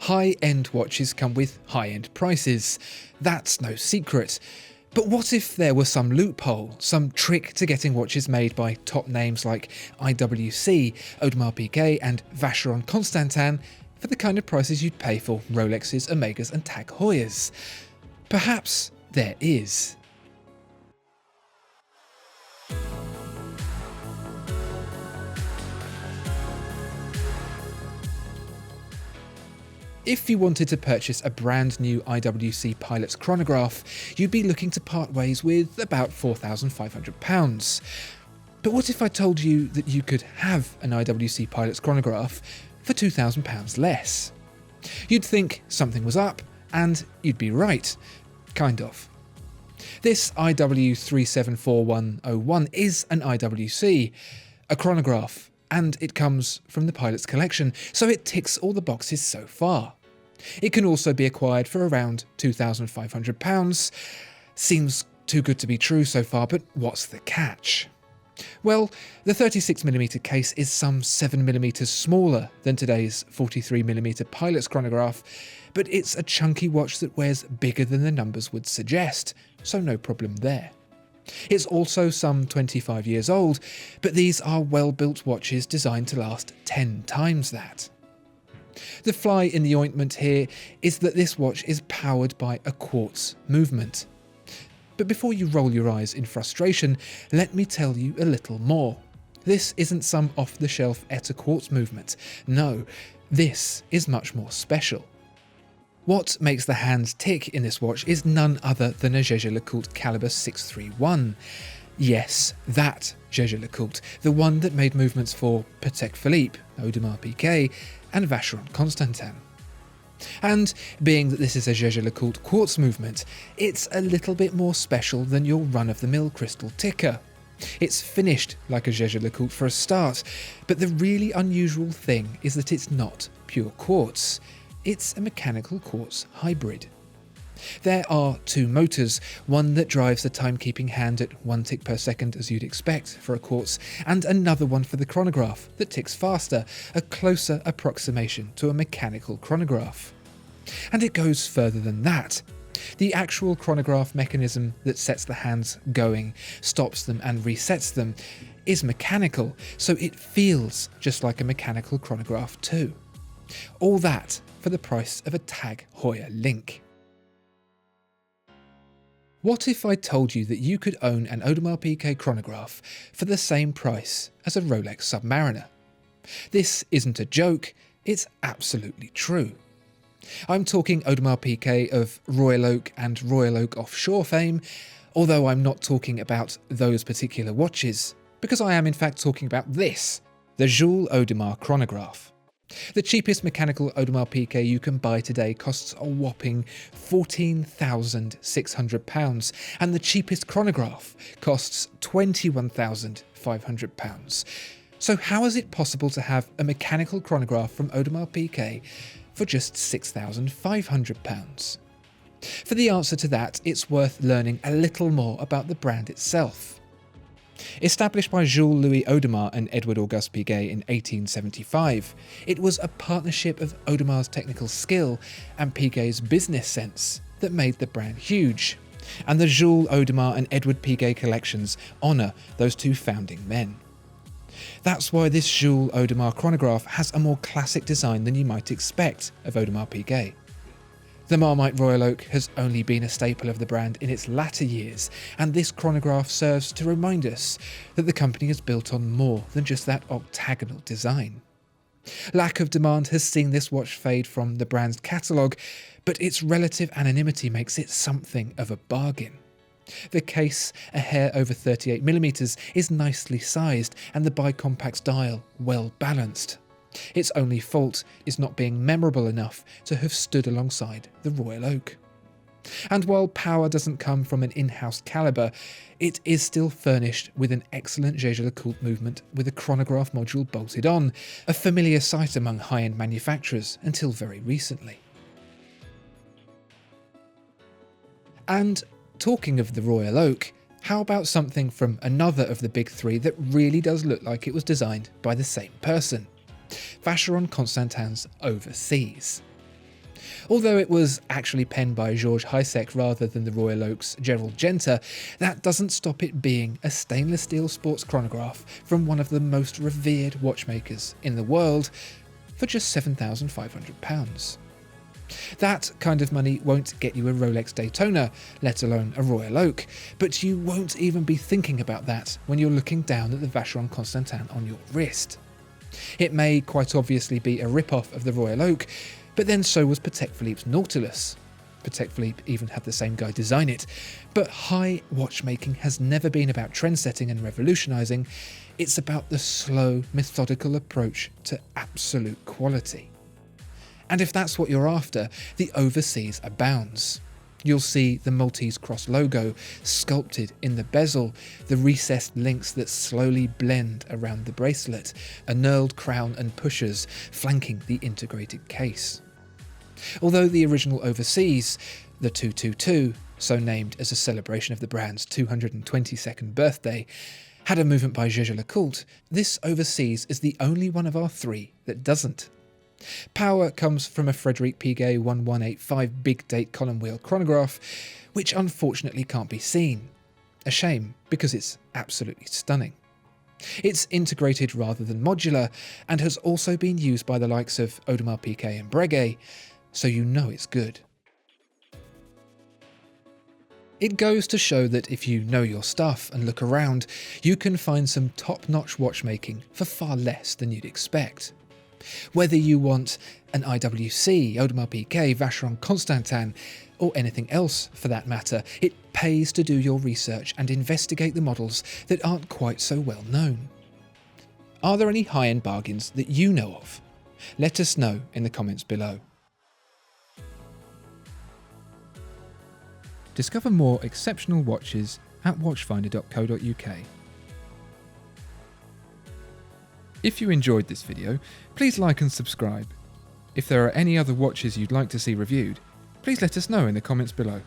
High-end watches come with high-end prices. That's no secret. But what if there was some loophole, some trick to getting watches made by top names like IWC, Audemars Piguet and Vacheron Constantin for the kind of prices you'd pay for Rolexes, Omegas and TAG Heuers? Perhaps there is. If you wanted to purchase a brand new IWC Pilot's chronograph, you'd be looking to part ways with about £4,500. But what if I told you that you could have an IWC Pilot's chronograph for £2,000 less? You'd think something was up, and you'd be right. Kind of. This IW374101 is an IWC, a chronograph, and it comes from the Pilot's collection, so it ticks all the boxes so far. It can also be acquired for around £2,500. Seems too good to be true so far, but what's the catch? Well, the 36mm case is some 7mm smaller than today's 43mm Pilot's chronograph, but it's a chunky watch that wears bigger than the numbers would suggest, so no problem there. It's also some 25 years old, but these are well-built watches designed to last 10 times that. The fly in the ointment here is that this watch is powered by a quartz movement. But before you roll your eyes in frustration, let me tell you a little more. This isn't some off-the-shelf ETA quartz movement. No, this is much more special. What makes the hands tick in this watch is none other than a Jaeger-LeCoultre caliber 631. Yes, that Jaeger-LeCoultre, the one that made movements for Patek Philippe, Audemars Piguet and Vacheron Constantin. And being that this is a Jaeger-LeCoultre quartz movement, it's a little bit more special than your run-of-the-mill crystal ticker. It's finished like a Jaeger-LeCoultre for a start, but the really unusual thing is that it's not pure quartz. It's a mechanical quartz hybrid. There are two motors, one that drives the timekeeping hand at 1 tick per second as you'd expect for a quartz, and another one for the chronograph that ticks faster, a closer approximation to a mechanical chronograph. And it goes further than that. The actual chronograph mechanism that sets the hands going, stops them and resets them is mechanical, so it feels just like a mechanical chronograph too. All that for the price of a TAG Heuer link. What if I told you that you could own an Audemars Piguet chronograph for the same price as a Rolex Submariner? This isn't a joke, it's absolutely true. I'm talking Audemars Piguet of Royal Oak and Royal Oak Offshore fame, although I'm not talking about those particular watches, because I am in fact talking about this, the Jules Audemars chronograph. The cheapest mechanical Audemars Piguet you can buy today costs a whopping £14,600, and the cheapest chronograph costs £21,500. So how is it possible to have a mechanical chronograph from Audemars Piguet for just £6,500? For the answer to that, it's worth learning a little more about the brand itself. Established by Jules Louis Audemars and Edward Auguste Piguet in 1875, it was a partnership of Audemars' technical skill and Piguet's business sense that made the brand huge, and the Jules Audemars and Edward Piguet collections honour those two founding men. That's why this Jules Audemars chronograph has a more classic design than you might expect of Audemars Piguet. The Marmite Royal Oak has only been a staple of the brand in its latter years, and this chronograph serves to remind us that the company is built on more than just that octagonal design. Lack of demand has seen this watch fade from the brand's catalogue, but its relative anonymity makes it something of a bargain. The case, a hair over 38mm, is nicely sized and the bicompact dial well balanced. Its only fault is not being memorable enough to have stood alongside the Royal Oak. And while power doesn't come from an in-house caliber, it is still furnished with an excellent Jaeger-LeCoultre movement with a chronograph module bolted on, a familiar sight among high-end manufacturers until very recently. And talking of the Royal Oak, how about something from another of the big three that really does look like it was designed by the same person? Vacheron Constantin's Overseas. Although it was actually penned by Georges Heisek rather than the Royal Oak's Gerald Genter, that doesn't stop it being a stainless steel sports chronograph from one of the most revered watchmakers in the world for just £7,500. That kind of money won't get you a Rolex Daytona, let alone a Royal Oak, but you won't even be thinking about that when you're looking down at the Vacheron Constantin on your wrist. It may quite obviously be a rip-off of the Royal Oak, but then so was Patek Philippe's Nautilus. Patek Philippe even had the same guy design it. But high watchmaking has never been about trend-setting and revolutionising, it's about the slow, methodical approach to absolute quality. And if that's what you're after, the overseas abounds. You'll see the Maltese cross logo sculpted in the bezel, the recessed links that slowly blend around the bracelet, a knurled crown and pushers flanking the integrated case. Although the original overseas, the 222, so named as a celebration of the brand's 222nd birthday, had a movement by Jaeger-LeCoultre, this overseas is the only one of our three that doesn't. Power comes from a Frédéric Piguet 1185 big date column wheel chronograph, which unfortunately can't be seen. A shame, because it's absolutely stunning. It's integrated rather than modular, and has also been used by the likes of Audemars Piguet and Breguet, so you know it's good. It goes to show that if you know your stuff and look around, you can find some top-notch watchmaking for far less than you'd expect. Whether you want an IWC, Audemars Piguet, Vacheron Constantin, or anything else for that matter, it pays to do your research and investigate the models that aren't quite so well known. Are there any high-end bargains that you know of? Let us know in the comments below. Discover more exceptional watches at watchfinder.co.uk. If you enjoyed this video, please like and subscribe. If there are any other watches you'd like to see reviewed, please let us know in the comments below.